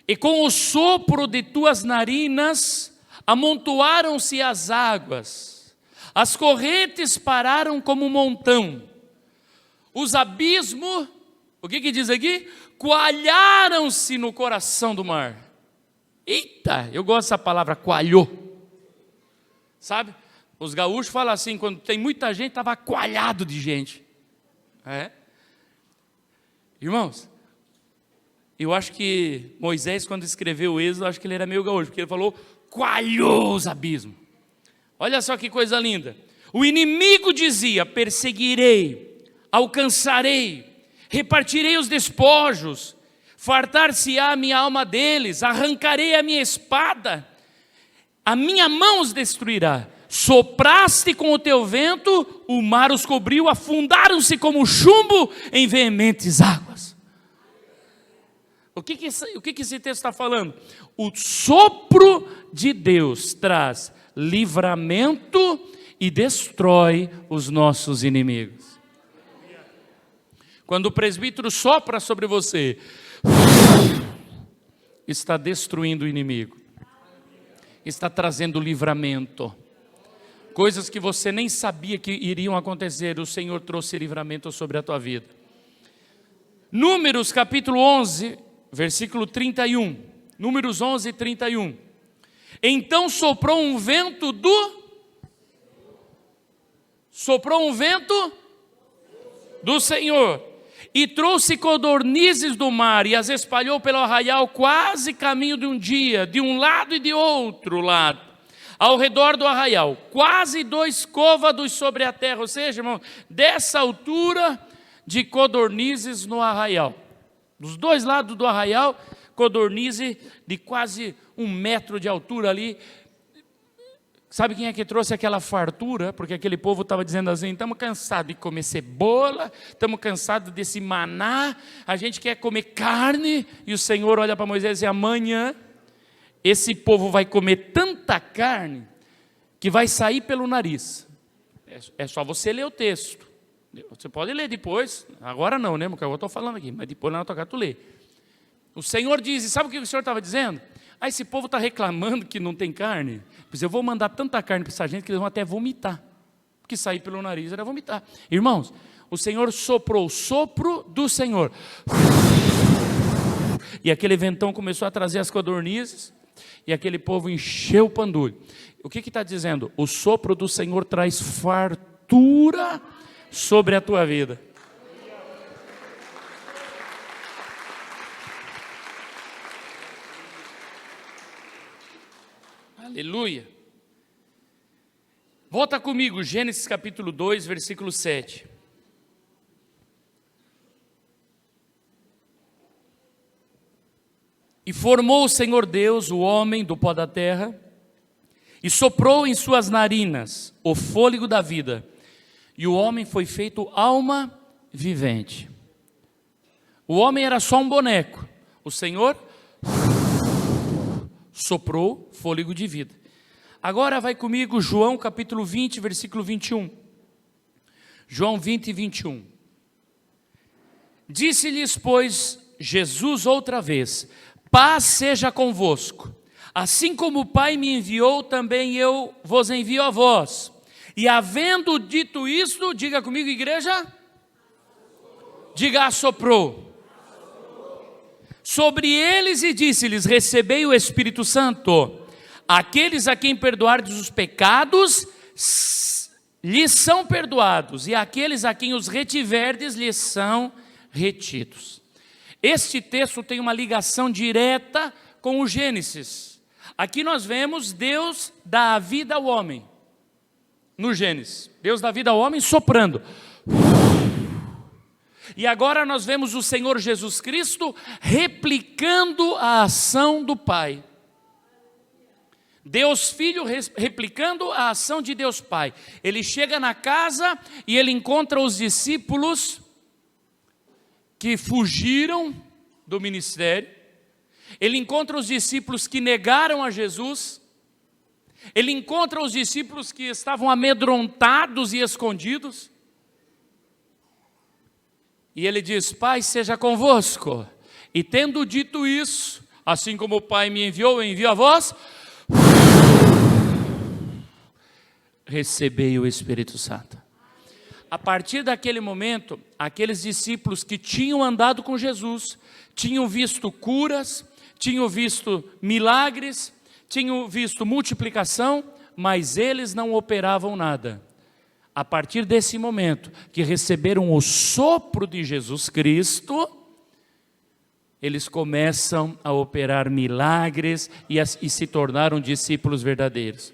[SPEAKER 1] e com o sopro de tuas narinas amontoaram-se as águas, as correntes pararam como um montão, os abismos, o que diz aqui? Coalharam-se no coração do mar. Eita, eu gosto dessa palavra, coalhou. Sabe? Os gaúchos falam assim, quando tem muita gente, estava coalhado de gente. É? Irmãos, eu acho que Moisés, quando escreveu o Êxodo, acho que ele era meio gaúcho, porque ele falou: coalhou os abismos. Olha só que coisa linda. O inimigo dizia: perseguirei, alcançarei, repartirei os despojos, fartar-se-á a minha alma deles, arrancarei a minha espada, a minha mão os destruirá. Sopraste com o teu vento, o mar os cobriu, afundaram-se como chumbo em veementes águas. O que esse texto está falando? O sopro de Deus traz livramento e destrói os nossos inimigos. Quando o presbítero sopra sobre você, está destruindo o inimigo, está trazendo livramento. Coisas que você nem sabia que iriam acontecer, o Senhor trouxe livramento sobre a tua vida. Números capítulo 11, versículo 31. Números 11, 31. Então soprou um vento do Senhor, e trouxe codornizes do mar, e as espalhou pelo arraial, quase caminho de um dia, de um lado e de outro lado, ao redor do arraial, quase 2 côvados sobre a terra. Ou seja, irmão, dessa altura de codornizes no arraial. Dos 2 lados do arraial, codornize de quase 1 metro de altura ali. Sabe quem é que trouxe aquela fartura? Porque aquele povo estava dizendo assim: estamos cansados de comer cebola, estamos cansados desse maná, a gente quer comer carne. E o Senhor olha para Moisés e diz: amanhã esse povo vai comer tanta carne que vai sair pelo nariz. É só você ler o texto. Você pode ler depois, agora não, né? Porque eu estou falando aqui, mas depois lá na tua casa tu lê. O Senhor diz, e sabe o que o Senhor estava dizendo? Esse povo está reclamando que não tem carne, pois eu vou mandar tanta carne para essa gente que eles vão até vomitar, porque sair pelo nariz era vomitar. Irmãos, o Senhor soprou o sopro do Senhor, e aquele ventão começou a trazer as codornizes, e aquele povo encheu o pandulho. O que está dizendo? O sopro do Senhor traz fartura sobre a tua vida. Aleluia. Volta comigo, Gênesis capítulo 2, versículo 7. E formou o Senhor Deus o homem do pó da terra, e soprou em suas narinas o fôlego da vida, e o homem foi feito alma vivente. O homem era só um boneco, o Senhor soprou fôlego de vida. Agora vai comigo João capítulo 20, versículo 21. João 20, 21. Disse-lhes, pois, Jesus outra vez: paz seja convosco. Assim como o Pai me enviou, também eu vos envio a vós. E havendo dito isto, diga comigo, igreja. Diga: assoprou. Sobre eles e disse-lhes: recebei o Espírito Santo. Aqueles a quem perdoardes os pecados, lhes são perdoados, e aqueles a quem os retiverdes, lhes são retidos. Este texto tem uma ligação direta com o Gênesis. Aqui nós vemos Deus dá a vida ao homem. No Gênesis, Deus dá vida ao homem soprando. E agora nós vemos o Senhor Jesus Cristo replicando a ação do Pai. Deus Filho replicando a ação de Deus Pai. Ele chega na casa e ele encontra os discípulos que fugiram do ministério. Ele encontra os discípulos que negaram a Jesus. Ele encontra os discípulos que estavam amedrontados e escondidos. E ele diz: Pai seja convosco. E tendo dito isso, assim como o Pai me enviou, eu envio a vós, recebei o Espírito Santo. A partir daquele momento, aqueles discípulos que tinham andado com Jesus, tinham visto curas, tinham visto milagres, tinham visto multiplicação, mas eles não operavam nada. A partir desse momento que receberam o sopro de Jesus Cristo, eles começam a operar milagres e se tornaram discípulos verdadeiros.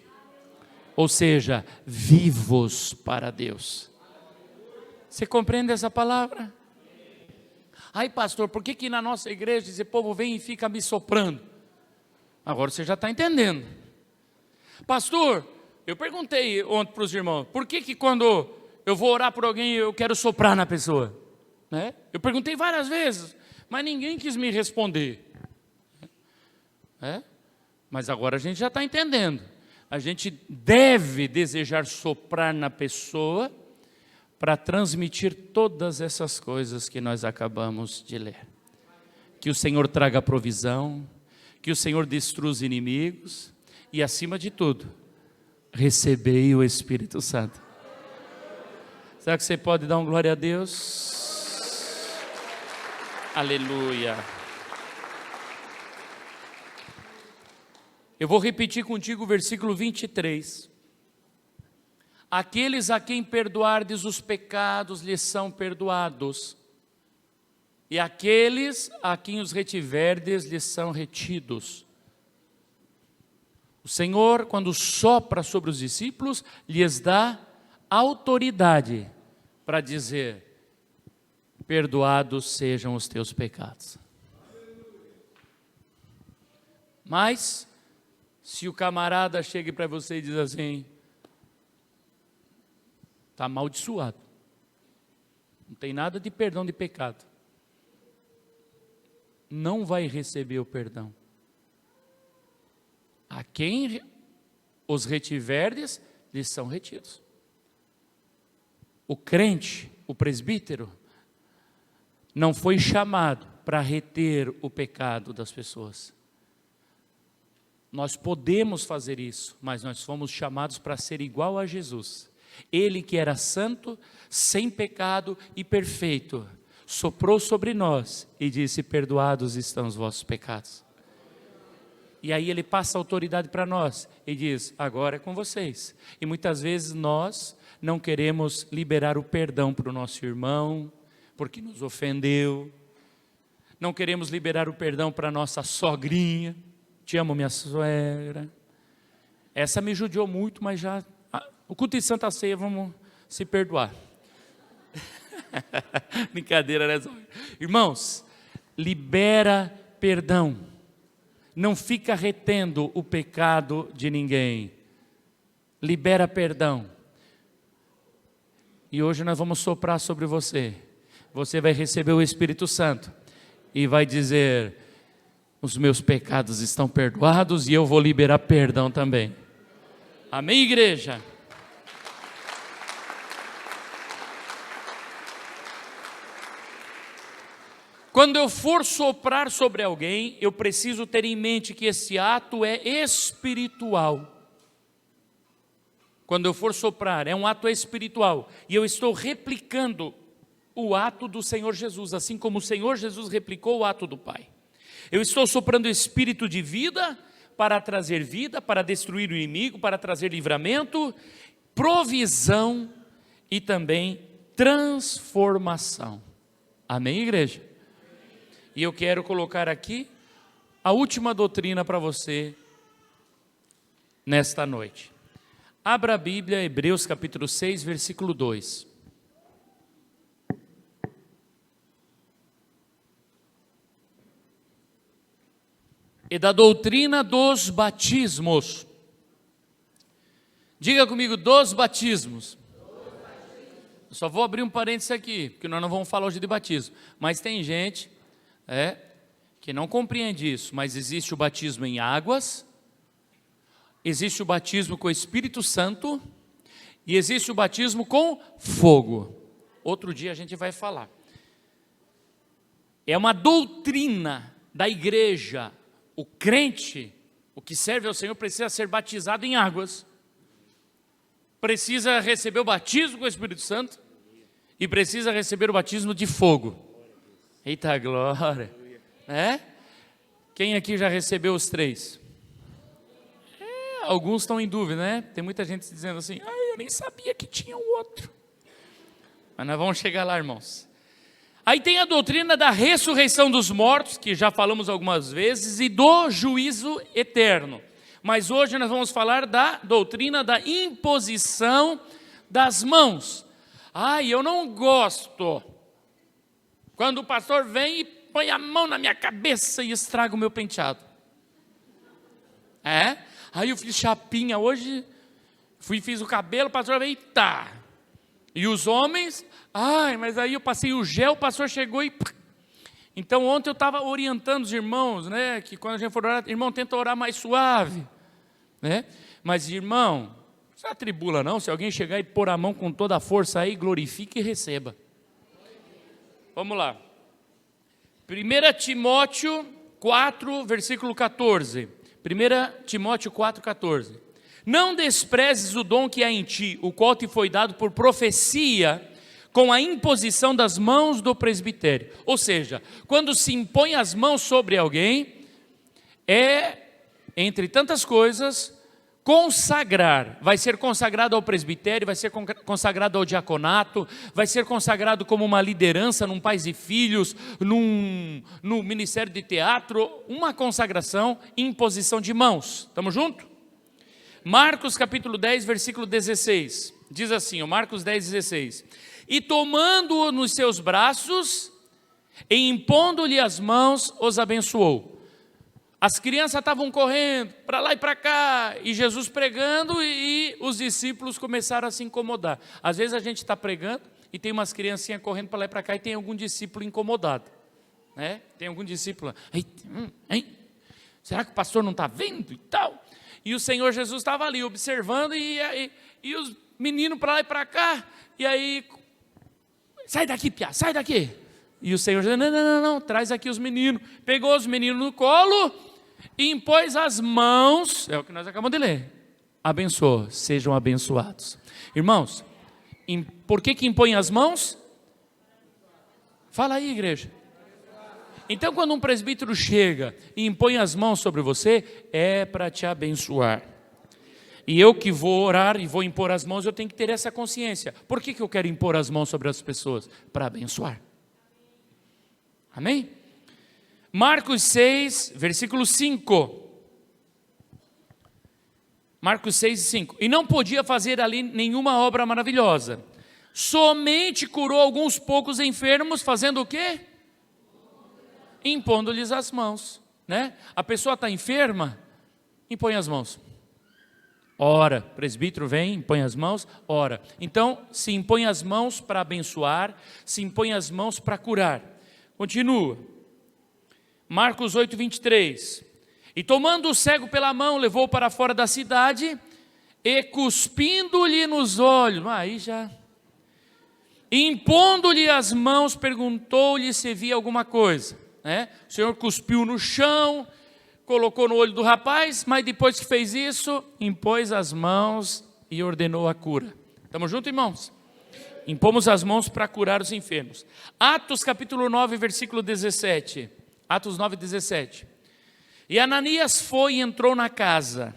[SPEAKER 1] Ou seja, vivos para Deus. Você compreende essa palavra? Ai, pastor, por que na nossa igreja esse povo vem e fica me soprando? Agora você já está entendendo. Pastor, eu perguntei ontem para os irmãos, por que quando eu vou orar por alguém eu quero soprar na pessoa? Né? Eu perguntei várias vezes, mas ninguém quis me responder. Mas agora a gente já está entendendo. A gente deve desejar soprar na pessoa para transmitir todas essas coisas que nós acabamos de ler. Que o Senhor traga provisão, que o Senhor destrua os inimigos e, acima de tudo, recebei o Espírito Santo. Será que você pode dar um glória a Deus? Aleluia. Eu vou repetir contigo o versículo 23. Aqueles a quem perdoardes os pecados lhes são perdoados, e aqueles a quem os retiverdes lhes são retidos. O Senhor, quando sopra sobre os discípulos, lhes dá autoridade para dizer: perdoados sejam os teus pecados. Mas, se o camarada chega para você e diz assim: está amaldiçoado, não tem nada de perdão de pecado, não vai receber o perdão. A quem os retiverdes, lhes são retidos. O crente, o presbítero, não foi chamado para reter o pecado das pessoas. Nós podemos fazer isso, mas nós fomos chamados para ser igual a Jesus. Ele que era santo, sem pecado e perfeito, soprou sobre nós e disse: perdoados estão os vossos pecados. E aí ele passa a autoridade para nós e diz: agora é com vocês. E muitas vezes nós não queremos liberar o perdão para o nosso irmão, porque nos ofendeu. Não queremos liberar o perdão para a nossa sogrinha. Te amo, minha sogra. Essa me judiou muito, mas já... O culto de Santa Ceia, vamos se perdoar. Brincadeira, né? Irmãos, libera perdão. Não fica retendo o pecado de ninguém. Libera perdão. E hoje nós vamos soprar sobre você. Você vai receber o Espírito Santo e vai dizer: os meus pecados estão perdoados e eu vou liberar perdão também. Amém, igreja? Quando eu for soprar sobre alguém, eu preciso ter em mente que esse ato é espiritual. Quando eu for soprar, é um ato espiritual. E eu estou replicando o ato do Senhor Jesus, assim como o Senhor Jesus replicou o ato do Pai. Eu estou soprando espírito de vida, para trazer vida, para destruir o inimigo, para trazer livramento, provisão e também transformação. Amém, igreja? E eu quero colocar aqui a última doutrina para você nesta noite. Abra a Bíblia, Hebreus capítulo 6, versículo 2. E da doutrina dos batismos. Diga comigo, dos batismos. Eu só vou abrir um parênteses aqui, porque nós não vamos falar hoje de batismo. Mas tem gente que não compreende isso, mas existe o batismo em águas, existe o batismo com o Espírito Santo e existe o batismo com fogo. Outro dia a gente vai falar. É uma doutrina da igreja. O crente, o que serve ao Senhor, precisa ser batizado em águas, precisa receber o batismo com o Espírito Santo e precisa receber o batismo de fogo. Eita glória! Quem aqui já recebeu os três? Alguns estão em dúvida, né? Tem muita gente dizendo assim: eu nem sabia que tinha o outro. Mas nós vamos chegar lá, irmãos. Aí tem a doutrina da ressurreição dos mortos, que já falamos algumas vezes, e do juízo eterno. Mas hoje nós vamos falar da doutrina da imposição das mãos. Eu não gosto quando o pastor vem e põe a mão na minha cabeça e estraga o meu penteado. Aí eu fiz chapinha hoje, fiz o cabelo, o pastor veio e tá. E os homens, mas aí eu passei o gel, o pastor chegou e... Então ontem eu estava orientando os irmãos, né, que quando a gente for orar, irmão, tenta orar mais suave, né? Mas irmão, não se atribula não, se alguém chegar e pôr a mão com toda a força aí, glorifique e receba. Vamos lá. 1 Timóteo 4, versículo 14. 1 Timóteo 4, 14. Não desprezes o dom que há em ti, o qual te foi dado por profecia, com a imposição das mãos do presbitério. Ou seja, quando se impõe as mãos sobre alguém, entre tantas coisas, consagrar. Vai ser consagrado ao presbitério, vai ser consagrado ao diaconato, vai ser consagrado como uma liderança num pais e filhos, no ministério de teatro, uma consagração, imposição de mãos. Estamos juntos? Marcos capítulo 10, versículo 16. Diz assim, Marcos 10, 16. E tomando-o nos seus braços, e impondo-lhe as mãos, os abençoou. As crianças estavam correndo para lá e para cá, e Jesus pregando, e os discípulos começaram a se incomodar. Às vezes a gente está pregando, e tem umas criancinhas correndo para lá e para cá, e tem algum discípulo incomodado, né? Tem algum discípulo, será que o pastor não está vendo e tal? E o Senhor Jesus estava ali observando, e os meninos para lá e para cá, e aí, sai daqui, piá, sai daqui. E o Senhor disse, não, traz aqui os meninos. Pegou os meninos no colo e impôs as mãos, é o que nós acabamos de ler. Abençoa, sejam abençoados. Irmãos, por que impõe as mãos? Fala aí, igreja. Então, quando um presbítero chega e impõe as mãos sobre você, é para te abençoar. E eu que vou orar e vou impor as mãos, eu tenho que ter essa consciência. Por que eu quero impor as mãos sobre as pessoas? Para abençoar. Amém? Marcos 6, versículo 5. Marcos 6, 5. E não podia fazer ali nenhuma obra maravilhosa. Somente curou alguns poucos enfermos, fazendo o quê? Impondo-lhes as mãos, né? A pessoa está enferma, impõe as mãos. Ora, presbítero vem, impõe as mãos, ora. Então, se impõe as mãos para abençoar, se impõe as mãos para curar. Continua. Marcos 8, 23. E tomando o cego pela mão, levou para fora da cidade, e cuspindo-lhe nos olhos, aí já... Impondo-lhe as mãos, perguntou-lhe se via alguma coisa, né? O Senhor cuspiu no chão, colocou no olho do rapaz, mas depois que fez isso, impôs as mãos e ordenou a cura. Estamos juntos, irmãos? Impomos as mãos para curar os enfermos. Atos capítulo 9, versículo 17. Atos 9, 17. E Ananias foi e entrou na casa,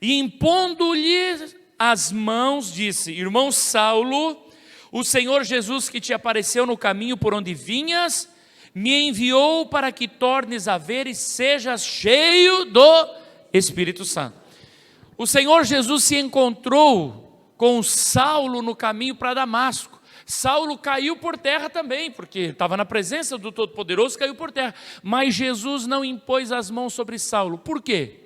[SPEAKER 1] e impondo-lhe as mãos, disse, irmão Saulo, o Senhor Jesus que te apareceu no caminho por onde vinhas, me enviou para que tornes a ver e sejas cheio do Espírito Santo. O Senhor Jesus se encontrou com Saulo no caminho para Damasco. Saulo caiu por terra também, porque estava na presença do Todo-Poderoso, caiu por terra. Mas Jesus não impôs as mãos sobre Saulo. Por quê?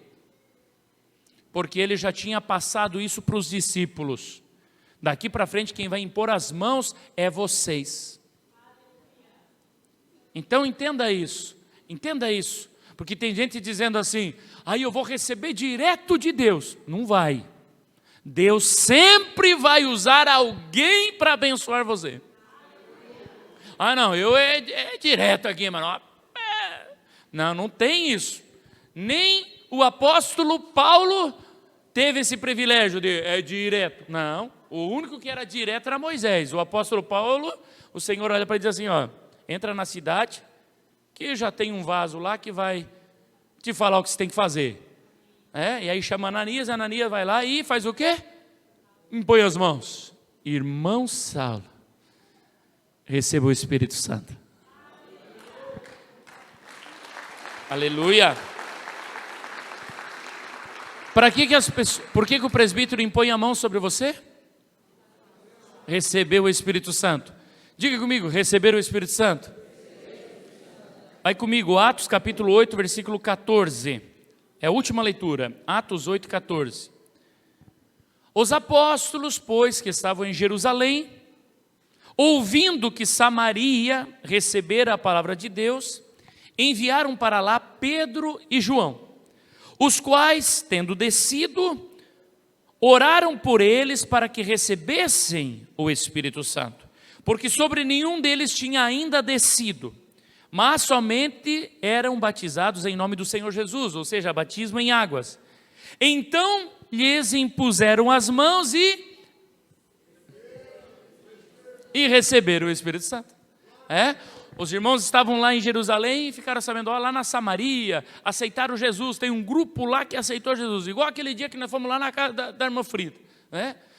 [SPEAKER 1] Porque ele já tinha passado isso para os discípulos. Daqui para frente quem vai impor as mãos é vocês. Então entenda isso, porque tem gente dizendo assim, aí eu vou receber direto de Deus. Não vai. Deus sempre vai usar alguém para abençoar você. Não, eu é direto aqui, mano. Não tem isso. Nem o apóstolo Paulo teve esse privilégio de direto. Não, o único que era direto era Moisés. O apóstolo Paulo, o Senhor olha para ele e diz assim, entra na cidade, que já tem um vaso lá que vai te falar o que você tem que fazer. E aí chama Ananias vai lá e faz o quê? Impõe as mãos. Irmão Saulo, receba o Espírito Santo. Aleluia. Por que o presbítero impõe a mão sobre você? Receber o Espírito Santo. Diga comigo, receber o Espírito Santo. Vai comigo, Atos capítulo 8, versículo 14. É a última leitura, Atos 8, 14. Os apóstolos, pois, que estavam em Jerusalém, ouvindo que Samaria recebera a palavra de Deus, enviaram para lá Pedro e João, os quais, tendo descido, oraram por eles para que recebessem o Espírito Santo, porque sobre nenhum deles tinha ainda descido, mas somente eram batizados em nome do Senhor Jesus, ou seja, batismo em águas. Então lhes impuseram as mãos e receberam o Espírito Santo. Os irmãos estavam lá em Jerusalém e ficaram sabendo, lá na Samaria, aceitaram Jesus, tem um grupo lá que aceitou Jesus, igual aquele dia que nós fomos lá na casa da irmã Frida,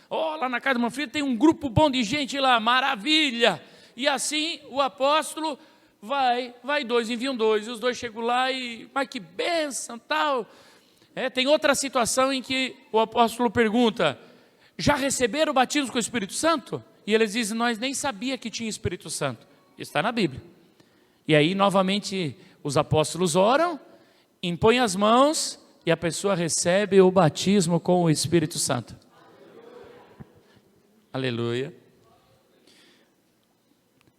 [SPEAKER 1] lá na casa da irmã Frida tem um grupo bom de gente lá, maravilha, e assim o apóstolo vai dois, enviam dois, e os dois chegam lá e, mas que bênção, tal. Tem outra situação em que o apóstolo pergunta, já receberam o batismo com o Espírito Santo? E eles dizem, nós nem sabia que tinha Espírito Santo. Está na Bíblia. E aí, novamente, os apóstolos oram, impõem as mãos e a pessoa recebe o batismo com o Espírito Santo. Aleluia.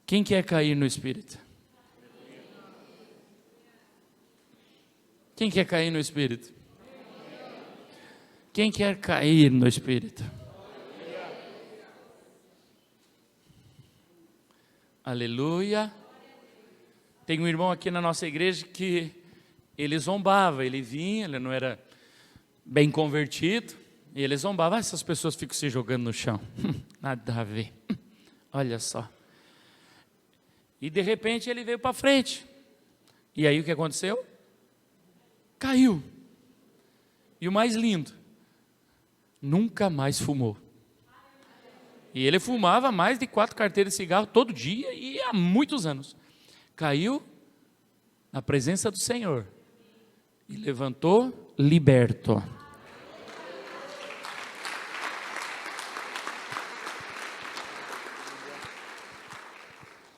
[SPEAKER 1] Quem quer cair no Espírito? Quem quer cair no Espírito? Quem quer cair no Espírito? Aleluia. Tem um irmão aqui na nossa igreja que ele zombava, ele vinha, ele não era bem convertido, e ele zombava, essas pessoas ficam se jogando no chão, nada a ver, olha só. E de repente ele veio para frente, e aí o que aconteceu? Caiu. E o mais lindo, nunca mais fumou. E ele fumava mais de 4 carteiras de cigarro todo dia e há muitos anos. Caiu na presença do Senhor e levantou liberto.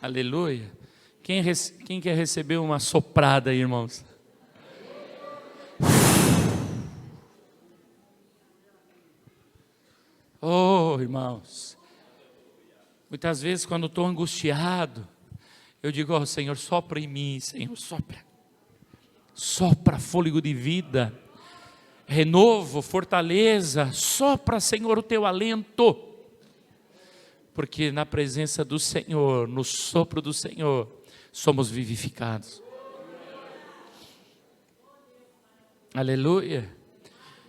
[SPEAKER 1] Aleluia. Quem quer receber uma soprada aí, irmãos? Oh, irmãos. Muitas vezes quando estou angustiado, eu digo, Senhor, sopra em mim, Senhor, sopra. Sopra fôlego de vida, renovo, fortaleza, sopra, Senhor, o teu alento. Porque na presença do Senhor, no sopro do Senhor, somos vivificados. Aleluia.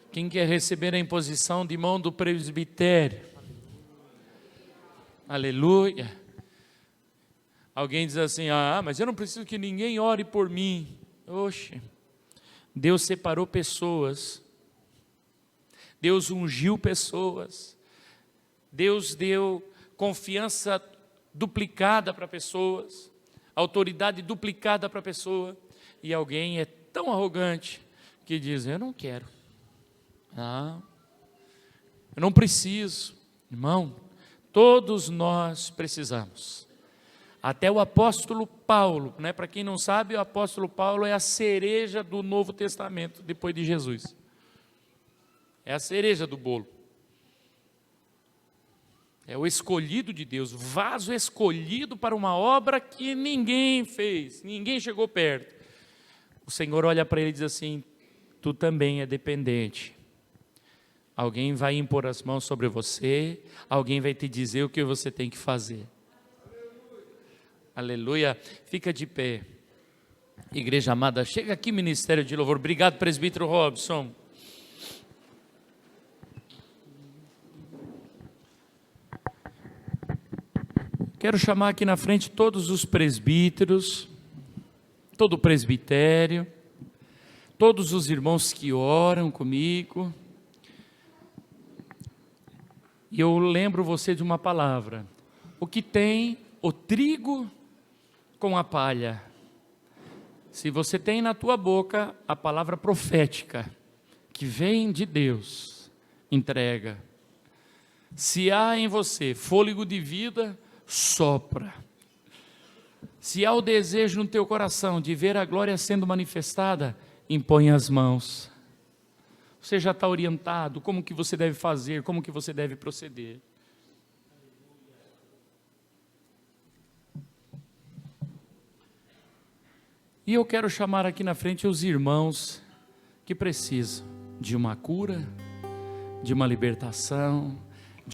[SPEAKER 1] Quem quer receber a imposição de mão do presbitério? Aleluia. Alguém diz assim, mas eu não preciso que ninguém ore por mim. Oxe, Deus separou pessoas, Deus ungiu pessoas, Deus deu confiança duplicada para pessoas, autoridade duplicada para a pessoa, e alguém é tão arrogante que diz, eu não quero, eu não preciso. Irmão, todos nós precisamos. Até o apóstolo Paulo, para quem não sabe, o apóstolo Paulo é a cereja do Novo Testamento, depois de Jesus. É a cereja do bolo. É o escolhido de Deus, vaso escolhido para uma obra que ninguém fez, ninguém chegou perto. O Senhor olha para ele e diz assim, tu também é dependente. Alguém vai impor as mãos sobre você, alguém vai te dizer o que você tem que fazer. Aleluia. Fica de pé. Igreja amada, chega aqui, ministério de louvor. Obrigado, presbítero Robson. Quero chamar aqui na frente todos os presbíteros, todo o presbitério, todos os irmãos que oram comigo. E eu lembro você de uma palavra. O que tem o trigo com a palha? Se você tem na tua boca a palavra profética, que vem de Deus, entrega. Se há em você fôlego de vida, sopra. Se há o desejo no teu coração de ver a glória sendo manifestada, impõe as mãos. Você já está orientado, como que você deve fazer, como que você deve proceder. E eu quero chamar aqui na frente os irmãos que precisam de uma cura, de uma libertação,